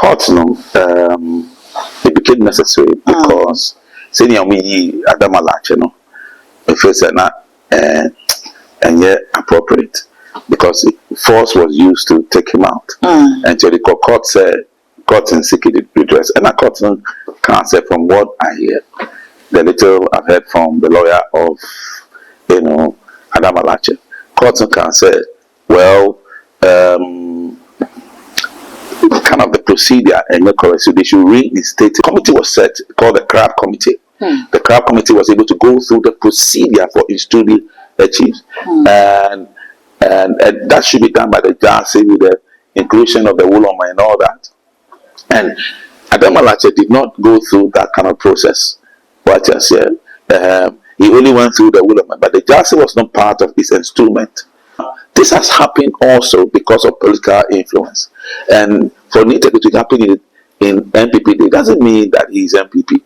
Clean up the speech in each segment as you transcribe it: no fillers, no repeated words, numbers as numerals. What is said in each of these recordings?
court, it became necessary because senior me Adama Latse, the first and yet appropriate because force was used to take him out. And so the court said, court in seeking redress. And a court can't say from what I hear, the little I've heard from the lawyer of, Adama Latse. Court can say, well, kind of the procedure and your correct, so they should reinstate. The committee was set called the Crab Committee. The Crab Committee was able to go through the procedure for installing the chiefs, and that should be done by the judge with the inclusion of the Wuloma and all that. And Adama Latse did not go through that kind of process. What I said, he only went through the Wuloma, but the judge was not part of his installment. This has happened also because of political influence. And for Nita to happen in MPP, it doesn't mean that he's MPP.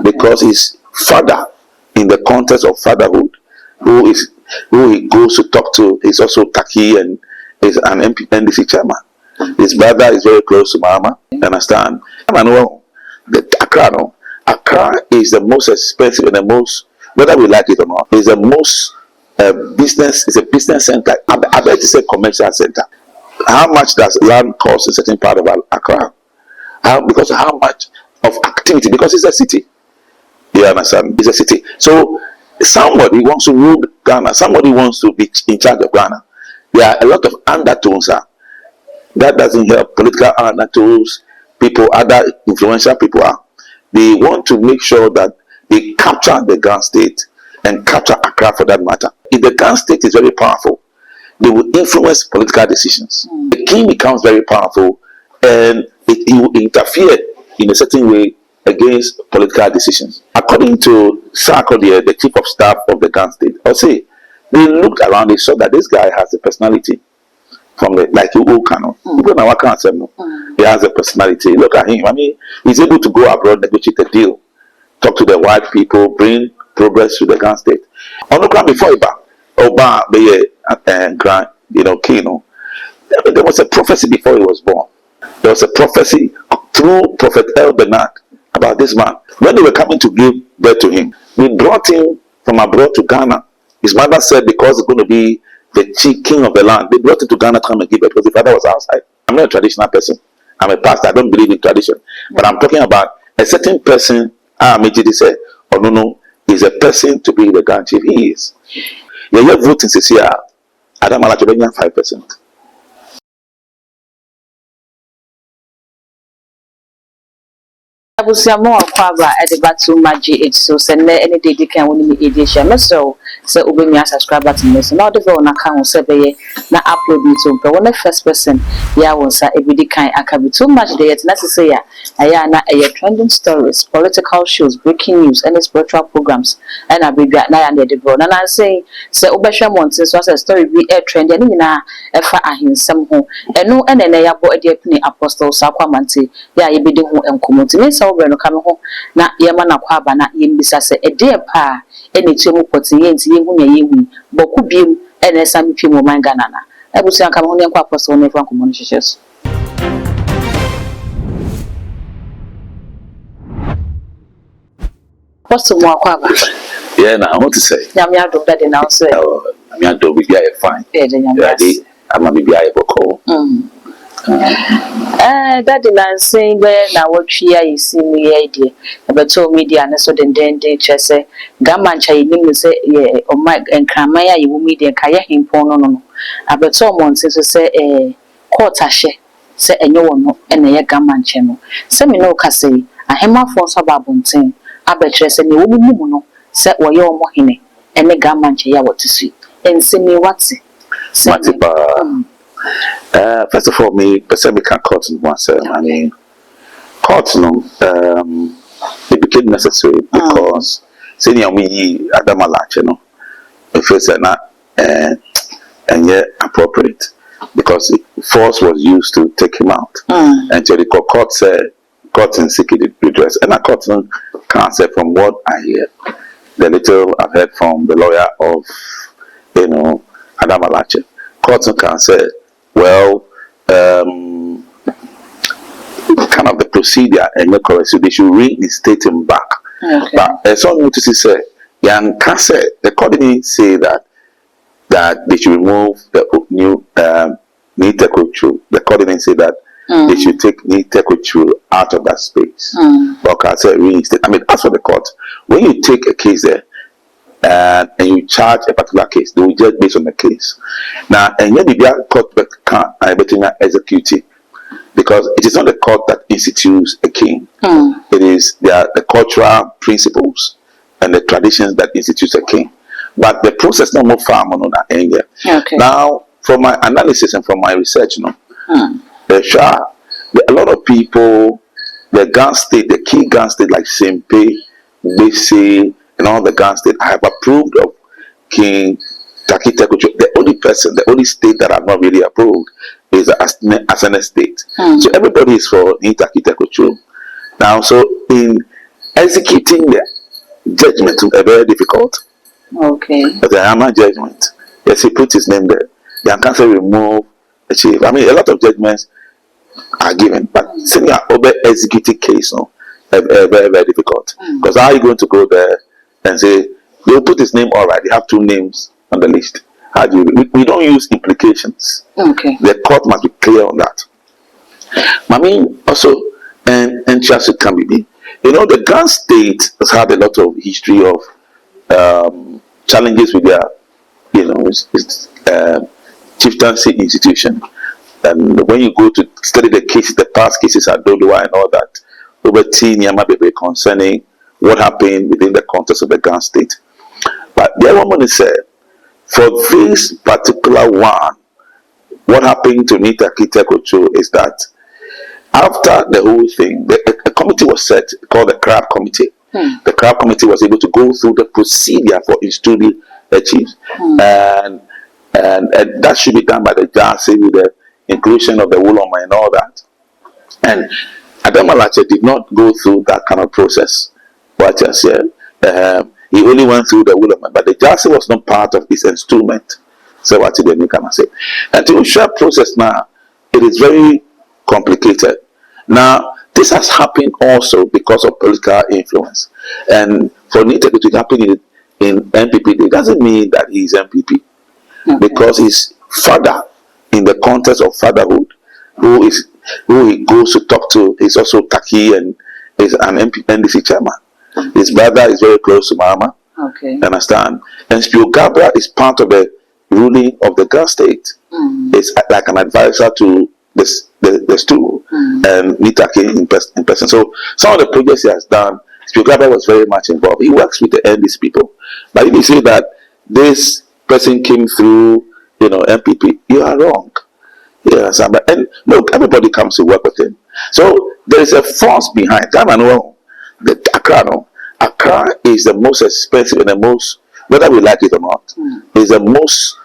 Because his father, in the context of fatherhood, who he goes to talk to, is also Taki and is an NDC chairman. His brother is very close to Mama. You understand? Accra is the most expensive and the most, whether we like it or not, is the most business. It's a business center. I bet it's a commercial center. How much does land cost in a certain part of Accra? Because how much of activity? Because it's a city. You understand? It's a city. So somebody wants to rule Ghana. Somebody wants to be in charge of Ghana. There are a lot of undertones. That doesn't help. Political undertones. People, other influential people are. They want to make sure that they capture the Ghana state and capture Accra for that matter. If the Ghana state is very powerful, they will influence political decisions. The king becomes very powerful and it will interfere in a certain way against political decisions. According to Sarkodie, the chief of staff of the Ghana state, I'll say they looked around, they saw that this guy has a personality from the like Ukano. He has a personality. Look at him. I mean, he's able to go abroad, negotiate a deal, talk to the white people, bring progress to the Ghana state. On before Oba Grand, Kino, there was a prophecy before he was born. There was a prophecy through Prophet El Bernard about this man. When they were coming to give birth to him, we brought him from abroad to Ghana. His mother said because he's going to be the chief king of the land, they brought him to Ghana to come and give birth because the father was outside. I'm not a traditional person. I'm a pastor. I don't believe in tradition. But I'm talking about a certain person. Amejidi said, oh no, he's a person to be the Ghana chief. He is. Your voting this year, Adama Latse 5%. Abusiamo akwaba edebatu maji etso se na ene dedi kan woni mi edisha meso se obenya subscribe button meso na odeve ona kan ho se beye na upload it pe wona first person ya wonsa ebidi kan akabi too much dey yet na say ya aya na trending stories, political shows, breaking news and spiritual programs and abidwa na ya na edebro na say se obehwe montin so say story bi trend ya ni nyina efa ahensem ho eno ene na ya bo ediepini apostles akwamante ya yebidi ho enkomoti no kame ho na yema na kwaba na yembisa se ede pa ene tuemu poti yenti yehu nya yehu boku biem ene sami pie mo manga nana ebusu kame ho ne kwa apostle ne franco mo nhyehyes apostle mo kwaba yeah na what to say nyame adom that now say nyame adom bi ya fine nyame ama bi ya boko that the saying where now what she is in the idea about so media and so then just say Gamancha you say yeah or my and Kramaya you media kaya him no about so months to say quarter share say and no one and a Gamancha no say me no say a hema for sababuntin abetre say me no say or your mohine and a Gamancha ya what to see and say me what's first of all, me person can court myself. I mean, court it became necessary because senior me Adama Latse, the first and yet appropriate because force was used to take him out. And so the court said, court in seeking redress, and a court can't say from what I hear, the little I've heard from the lawyer of Adama Latse. Court can say, well, kind kind of the procedure and make correct, so they should reinstate him back. Okay. But as someone to say, young Kase, the court didn't say that they should remove the new Teiko. The court didn't say that they should take Teiko out of that space. But Kase reinstate. I mean, as for the court, when you take a case there and you charge a particular case, they will judge based on the case. Now, and yet the court can't execute, because it is not the court that institutes a king. It is the cultural principles and the traditions that institutes a king. But the process no more far on that end. Okay. Now, from my analysis and from my research, a lot of people, the key Ghana state like Sempe, Bese, and all the Ghana state have approved of King Teiko. The only state that have not really approved is Asane state. So everybody is for Teiko. Now, so in executing the judgment is very difficult. Okay. But the Adama judgment, yes, he put his name there. The council remove the chief. I mean, a lot of judgments are given, but senior over executive case, very, very difficult. Because how are you going to go there and say they'll put his name? All right, they have two names on the list. How do we don't use implications. Okay. The court must be clear on that. I mean, also, and Chelsea can be. The Ghana state has had a lot of history of challenges with their, chieftaincy institution. And when you go to study the cases, the past cases at Dodowa and all that, over 10 years might be concerning what happened within the context of the Ghana state. But the other one is for this particular one, what happened to Teiko is that after the whole thing, a committee was set called the Crab Committee. The Crab Committee was able to go through the procedure for installing the chiefs, and that should be done by the Jasi with the inclusion of the Wuloma and all that. And Adama Latse did not go through that kind of process. What I said, he only went through the Wuloma, but the Jasi was not part of his installment. So what did they can say? And to share process now, it is very complicated. Now, this has happened also because of political influence. And for Teiko to happen in MPP, it doesn't mean that he's MPP. Because his father, in the context of fatherhood, who he goes to talk to, is also Taki and is an NDC chairman. His brother is very close to Mama. Okay. Understand? And Spio Gabra is part of the ruling of the Ghana state. It's like an advisor to the Tsuru and Nitake in person. So some of the projects he has done, Spio Gabra was very much involved. He works with the NDC people. But if you say that this person came through, MPP, you are wrong. Yes, and look, everybody comes to work with him. So there is a force behind Ghana. The Accra is the most expensive and the most, whether we like it or not, is the most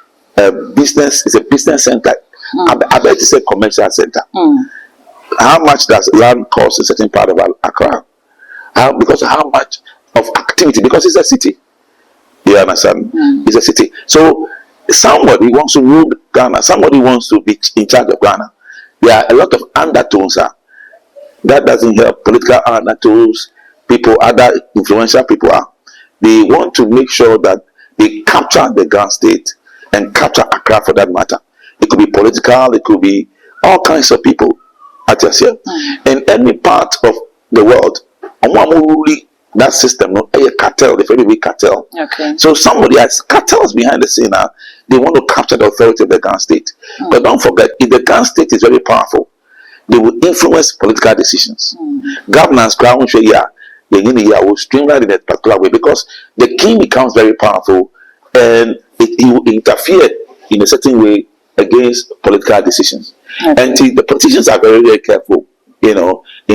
business. It's a business center. I bet it's a commercial center. How much does land cost in a certain part of Accra? Because of how much of activity? Because it's a city. You understand? It's a city. So somebody wants to rule Ghana. Somebody wants to be in charge of Ghana. There are a lot of undertones. That doesn't help. Political undertones. People, other influential people they want to make sure that they capture the Ghana state and capture Accra for that matter. It could be political. It could be all kinds of people. In any part of the world, that system, a cartel, the very big cartel. Okay. So somebody has cartels behind the scene now. They want to capture the authority of the Ghana state. But don't forget, if the Ghana state is very powerful, they will influence political decisions. Governance, will streamline in a particular way because the king becomes very powerful and he will interfere in a certain way against political decisions. Okay. And the politicians are very, very careful, in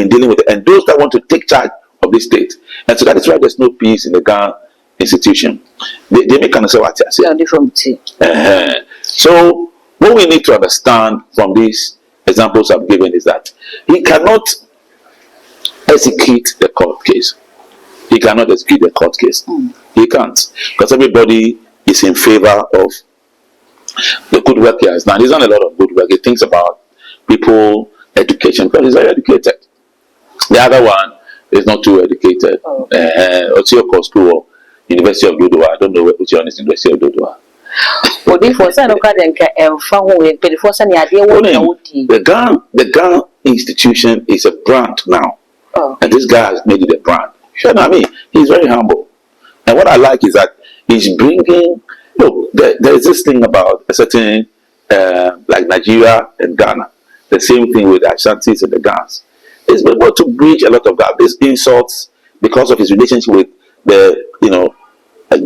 dealing with it. And those that want to take charge of this state. And so that is why there's no peace in the Ghana institution. They make an answer. So what we need to understand from these examples I've given is that he cannot execute the court case. He cannot execute the court case. He can't. Because everybody is in favor of the good work he has done. He's done a lot of good work. He thinks about people, education, because he's very educated. The other one is not too educated. Otioko School, University of Dodowa. I don't know which one is University of Dodowa. The Ghana institution is a brand now. And this guy has made it a brand. Sure, I mean, he's very humble. And what I like is that he's bringing, look, there is this thing about a certain, like Nigeria and Ghana, the same thing with the Ashantis and the Ghans. He's been able to bridge a lot of that. These insults because of his relationship with the,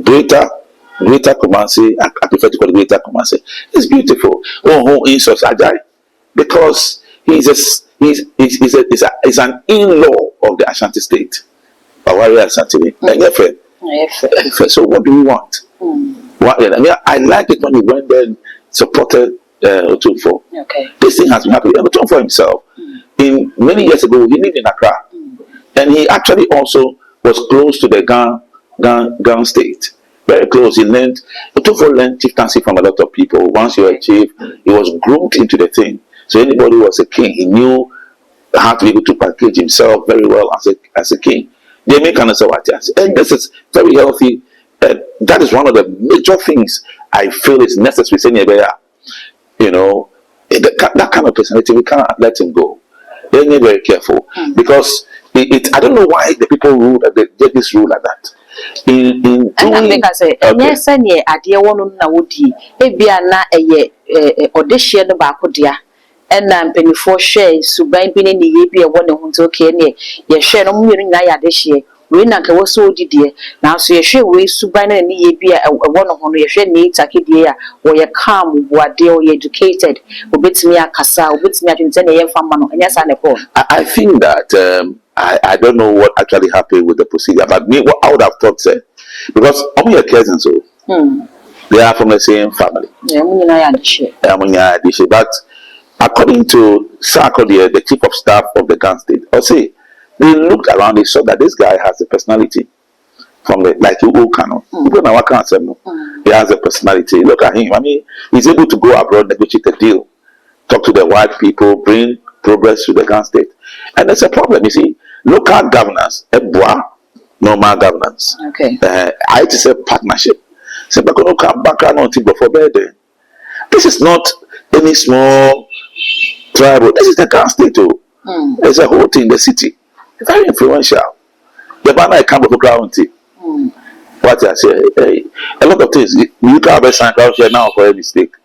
greater Kumasi. I prefer to call it greater Kumasi. It's beautiful. Insults Ajay, because he's an in-law of the Ashanti state. Bawari Ashanti. So what do we want? I like it when he went there and supported Otunfo. This thing has been happening. Otunfo himself, in many years ago, he lived in Accra, and he actually also was close to the Gan state. Very close. Otunfo learned chieftaincy from a lot of people. Once you are chief, he was groomed into the thing. So anybody who was a king, he knew how to be able to package himself very well as a king. They make an and this is very healthy. That is one of the major things I feel is necessary. That kind of personality, we can't let him go. They need very careful because I don't know why the people rule they get this rule like that. And mpanyinfoɔ hwɛ suban bi ne ne yie bi ɛwɔ ne ho nti okay ne yɛhwɛ no mmienu nyinaa yɛ adehyeɛ wei na nka wɔ so odidiɛ nanso yɛhwɛ wei suban ne ne yie bi a ɛwɔ no ho no yɛhwɛ ne takidie a wɔyɛ calm boade wɔyɛ educated obetumi akasa obetumi atwente ne yɛmfa ma no ɛnyɛ saa ne kɔ. I think that I don't know what actually happened with the procedure, but me what I would have thought because all your cousins they are from the same family. But according to Sarkodie, the chief of staff of the Ghana state, they looked around, they saw that this guy has a personality from like Ukano. He has a personality. Look at him. I mean, he's able to go abroad, negotiate a deal, talk to the white people, bring progress to the Ghana state. And there's a problem. You see, local governance, normal governance. I just say partnership. This is not any small tribal. This is the Ghana state too. There's a whole thing in the city. Very influential. The banner come of county. What I say, a lot of things. You can't be signed out here now for a mistake.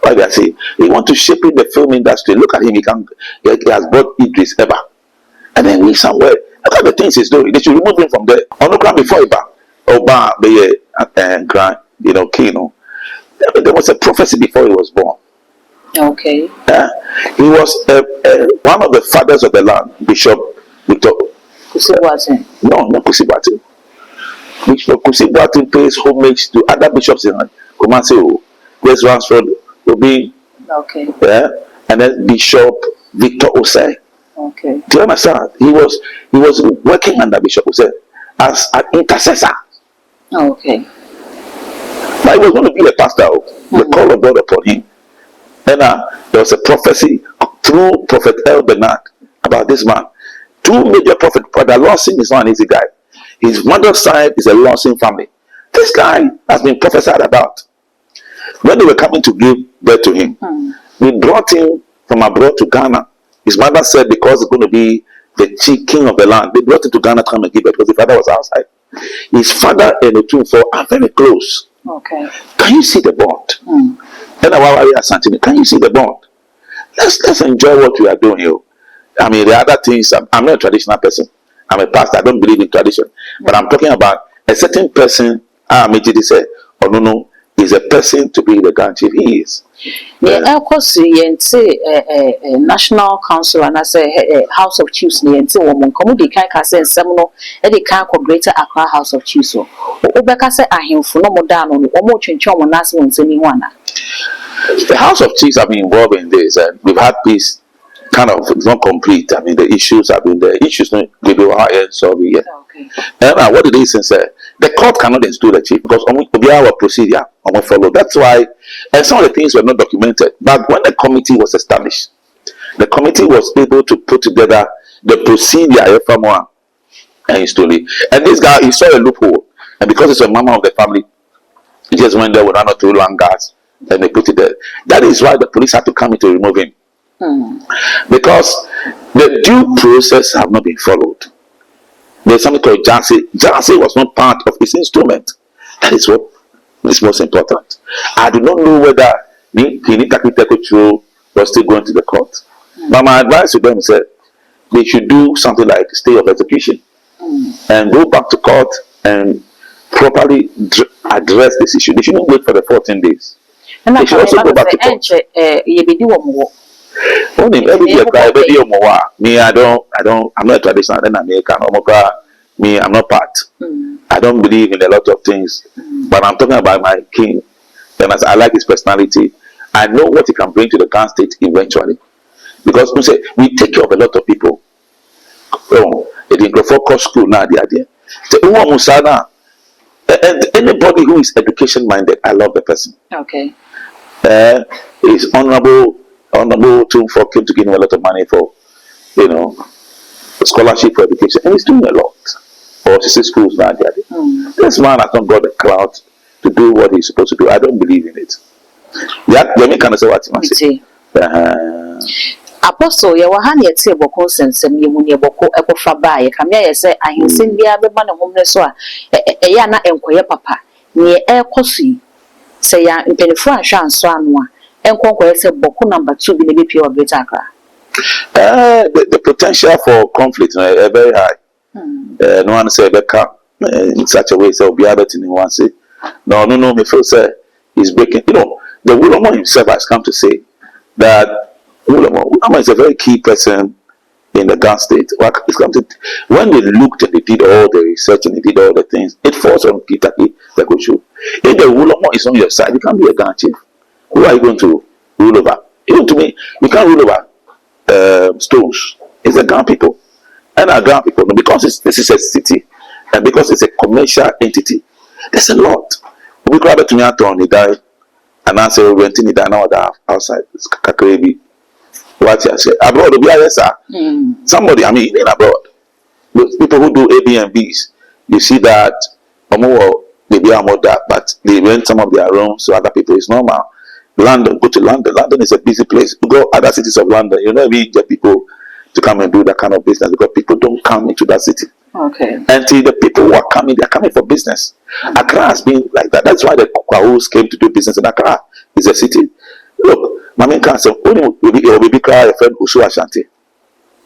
Like I say, he want to shape in the film industry. Look at him. He has brought Idris Eba, and then we somewhere. Look at the things he's doing. They should remove him from there. On the ground before Oba, Grand, Kino. There was a prophecy before he was born. He was one of the fathers of the land, Bishop Victor. No, not Kusibwati. Bishop Kusibwati pays homage to other bishops in Kumasi. There's Ransford will be and then Bishop Victor Osei. Do you understand? He was working under Bishop Osei as an intercessor. But he was going to be a pastor. The call of God upon him. And there was a prophecy through Prophet El Bernard about this man. Two major prophets, Brother Lawson is not an easy guy. His mother's side is a Lawson family. This guy has been prophesied about. When they were coming to give birth to him, we brought him from abroad to Ghana. His mother said because he's going to be the chief king of the land, they brought him to Ghana to come and give birth because the father was outside. His father and Otunfo are very close. Can you see the bond? Can you see the bond? Let's enjoy what we are doing here. I mean, the other things, I'm not a traditional person. I'm a pastor. I don't believe in tradition. But I'm talking about a certain person. Amejidi said, oh no, is a person to be the Grand Chief. He is. Of course, National Council and I say House of Chiefs. Komudi kan say semono e dey kan Greater Accra House of Chiefs. Obeka say ahemfo no modano no omo twentwen omo nase won sani ho ana. The House of Chiefs have been involved in this, and we've had peace. Kind of, it's not complete. I mean, the issues have been the issues. They be higher, so yeah. And what it is, since the court cannot install the chief because we have a procedure follow. That's why, and some of the things were not documented. But when the committee was established, The committee was able to put together the procedure from one and story. And this guy, he saw a loophole, and because it's a member of the family, he just went there with 1 or 2 long guards and they put it there. That is why the police had to come in to remove him. Because the due process have not been followed. There's something called Jansi. Jansi was not part of his instrument. That is what is most important. I do not know whether Teiko was still going to the court. But my advice to them is that they should do something like stay of execution and go back to court and properly address this issue. They shouldn't wait for the 14 days. And they should also go back to court. Me, I'm not traditional. Then I'm not part. I don't believe in a lot of things, but I'm talking about my king. And as I like his personality, I know what he can bring to the Ghana state eventually. Because we say we take care of a lot of people. It includes focus school now. The idea. And anybody who is education minded, I love the person. Okay. Is honorable Tumfor came to give him a lot of money for, scholarship for education, and he's doing a lot. Or schools now. This man has not got the clout to do what he's supposed to do. I don't believe in it. Yeah, let me kind of say what you say. Apostle, you were handy at table consents and you when you boko fabai. Come here, say, I can send the other man homeless. A yana and papa near air cossy. Say, ya in Penifra Shan Swanwa, and conquer say boko number 2 in the BP of Accra. The potential for conflict is very high. No one say Becca in such a way, so be other thing in one say. No, me first say he's breaking. The Wulamo himself has come to say that Wulamo is a very key person in the Ghana state. When they looked and they did all the research and they did all the things, it falls on Peter Teiko. If the Wulamo is on your side, you can't be a Ghana chief. Who are you going to rule over? Even to me, you can't rule over stones. It's the Ghana people. And our Ghana people, because this is a city and because it's a commercial entity, there's a lot. We grab it to me and he died, and I say renting it now outside. It's Kakrebi. What I say abroad, somebody, even abroad, those people who do Airbnbs, you see that they be more that, but they rent some of their rooms to other people. It's normal. London, go to London. London is a busy place. You go other cities of London, we get people to come and do that kind of business because people don't come into that city. Okay. Until the people who are coming, they're coming for business. Accra has been like that. That's why the Kwahus came to do business in Accra. It's a city. Look, my main council, only will be cry a friend Usu Ashanti.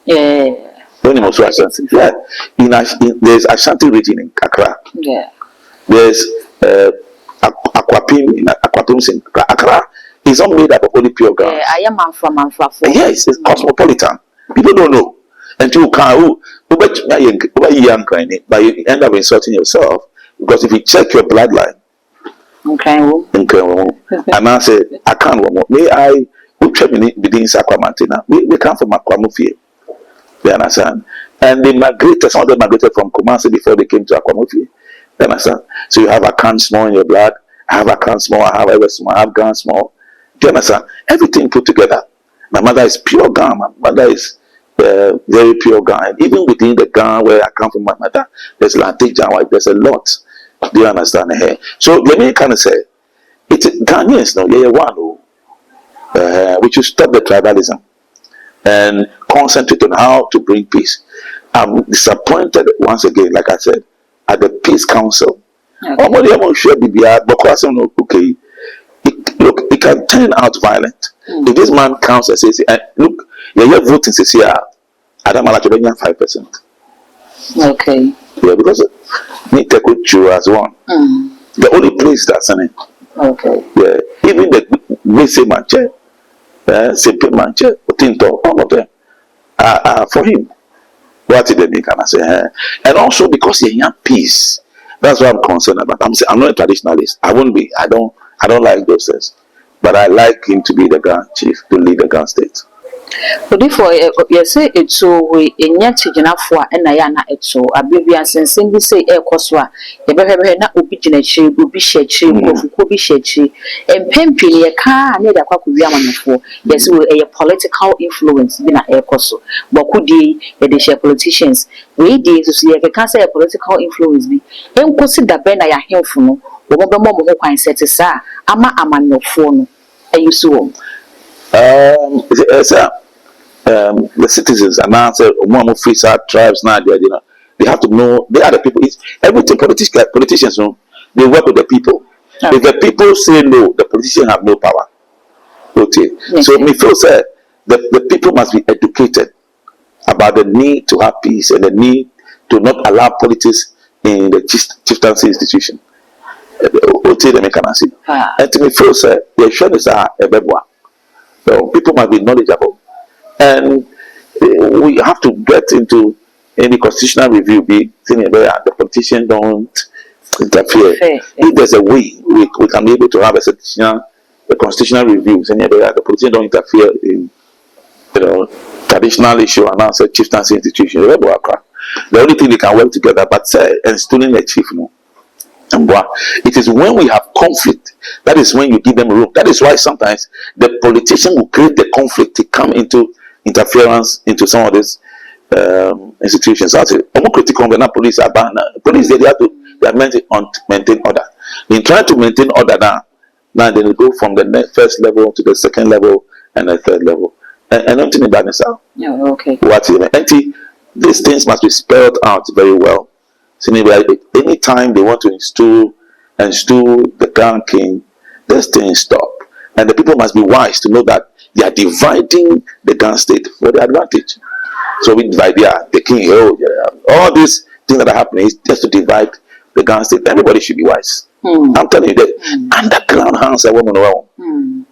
Yeah. Only Usu Ashanti. Yeah. There's Ashanti region in Accra. Yeah. There's Aquapim in Aquatum. Accra is not made up of only pure girls. Yeah, I am from Yes, it's cosmopolitan. People don't know. Until you can, but you end up insulting yourself because if you check your bloodline, okay, and I say, I can't. May I? We come from Aquamufie. You understand? And they migrated. Some of them migrated from Kumasi before they came to Aquamufie. You understand? So you have a can small in your blood. I have a can small. I have ever small. I have Gan small. Do you understand? Everything put together. My mother is pure Gan. My mother is very pure Gan. Even within the Gan where I come from, my mother, there's Lanteja. There's a lot. Do you understand? So let me kind of say, it's Ghanaians now. We should stop the tribalism and concentrate on how to bring peace. I'm disappointed once again, like I said, at the Peace Council. Okay. Look, it can turn out violent. If this man counts and says, look, you're voting this year, Adama 5%. Okay. Yeah, because me Teiko Tsuru as one. The only place that's in it. Okay. Yeah, even the Mese Manche, Simple Manche, Tinto, all of them for him. What did they can I say? And also because he young peace. That's what I'm concerned about. I'm not a traditionalist. I won't be. I don't like those things. But I like him to be the Ghana chief, to lead the Ghana state. But if you say it's so we in yet enough for and Ayana it's so a baby and sensing we say air coswa, a baby not obedient she will be shed or be shed and pimping a car near the Quakuyaman for yes, a political influence been a air coso. But could they share politicians? We did to see if a cancer political influence be and consider Ben I hear from no, or Momo Quine set aside, ama no phone. And you saw. The citizens and now say one of free side tribes now they have to know they are the people. It's everything politicians know they work with the people. Okay. If the people say no, the politicians have no power. Okay. Yes. So me feel say the people must be educated about the need to have peace and the need to not allow politics in the chieftaincy institution. Okay, the mechanism. And to me feel say the shows are a bebwa. So people must be knowledgeable. And we have to get into any constitutional review, be thinking where the politicians don't interfere. If there's a way we can be able to have a constitutional review, saying where the politicians don't interfere in traditional issue and answer chieftaincy institution. The only thing they can work together, but say installing a chief, no. And it is when we have conflict that is when you give them room. That is why sometimes the politician will create the conflict to come into interference into some of these institutions. I say, critical when police are banned. Police they are meant to maintain order. In trying to maintain order now they will go from the first level to the second level and the third level. And not in the badness out. No, okay. These things must be spelled out very well. So any time they want to install the Grand King, this thing stop. And the people must be wise to know that they are dividing the Ghana state for their advantage. So we divide the king, all these things that are happening is just to divide the Ghana state. Everybody should be wise. I'm telling you that underground hands are women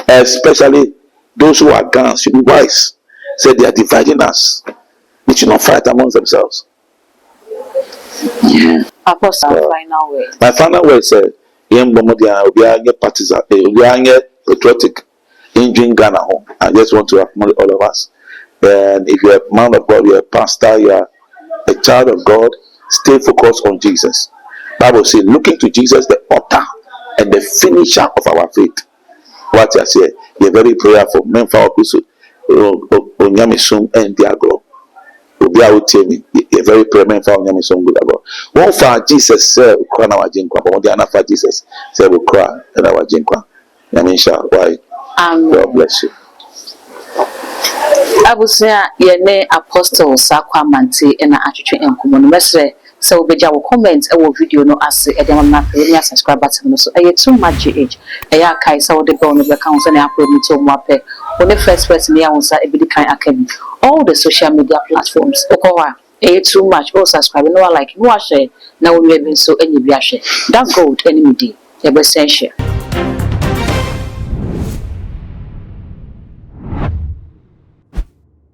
especially those who are Ghanaians should be wise. So they are dividing us. They should not fight amongst themselves. Apostle, final word. My final word is we are partisan, we are patriotic. In Ghana home. I just want to acknowledge all of us. And if you're a man of God, you're a pastor, you're a child of God, stay focused on Jesus. Bible says, looking to Jesus, the author and the finisher of our faith. What I say, you're very prayerful. Men for also, Onyamisum and Diago. You're very prayerful for Onyamisum Diago. One for Jesus, sir, cry our jinkwa, but one the other for Jesus, say we cry and our jinkwa. Yamisha, why? God bless you. I would say, ye apostle Sakwa Manste and a attitude and common message. So, be your comments or video no as a demon subscribe button. So, I too much age. I kai saw the bone of the council and upload me to Mape. When the first person here was a bit kind academy. All the social media platforms. Okowa, too much. Oh, subscribe. No, I like no share. Now we have been so any share. That's gold, enemy day. Essential.